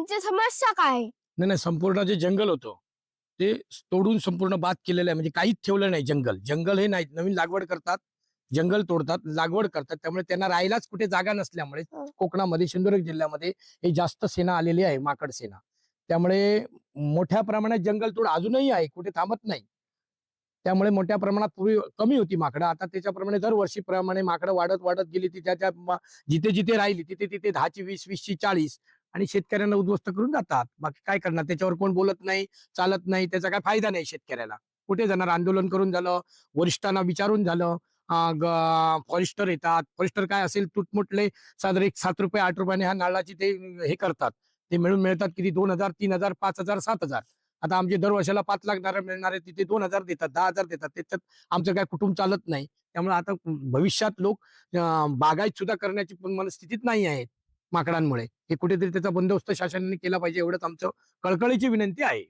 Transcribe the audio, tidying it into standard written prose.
त्यांची समस्या काय आहे? नाही नाही, संपूर्ण जे जंगल होतं ते तोडून संपूर्ण बाद केलेलं आहे. म्हणजे काहीच ठेवलं नाही. जंगल हे नाही, नवीन लागवड करतात, जंगल तोडतात, लागवड करतात. त्यामुळे त्यांना राहायलाच कुठे जागा नसल्यामुळे कोकणामध्ये, सिंधुदुर्ग जिल्ह्यामध्ये हे जास्त सेना आलेली आहे, माकड सेना. त्यामुळे मोठ्या प्रमाणात जंगल तोड अजूनही आहे, कुठे थांबत नाही. त्यामुळे मोठ्या प्रमाणात पूर्वी कमी होती माकडं, आता त्याच्याप्रमाणे दरवर्षीप्रमाणे माकडं वाढत वाढत गेली. ती त्याच्या जिथे जिथे राहिली तिथे तिथे 10ची 20, 20ची 40 आणि शेतकऱ्यांना उद्ध्वस्त करून जातात. बाकी काय करणार, त्याच्यावर कोण बोलत नाही, चालत नाही, त्याचा काय फायदा नाही शेतकऱ्याला. कुठे जाणार, आंदोलन करून झालं, वरिष्ठांना विचारून झालं, फॉरेस्टर येतात, फॉरेस्टर काय असेल तुटमुटले साधारण 7 रुपये 8 रुपयाने ह्या नारळाची ते हे करतात. ते मिळून मिळतात किती, 2,000 3,000 5,000 7,000. आता आमचे दर वर्षाला 5 लाख नारळ मिळणारे तिथे 2,000 देतात, 10,000 देतात. त्याच्यात आमचं काय कुटुंब चालत नाही. त्यामुळे आता भविष्यात लोक बागायत सुद्धा करण्याची मनस्थितीत नाही आहेत माकडांमुळे. हे कुठेतरी त्याचा बंदोबस्त शासनाने केला पाहिजे, एवढंच आमचं कळकळीची विनंती आहे.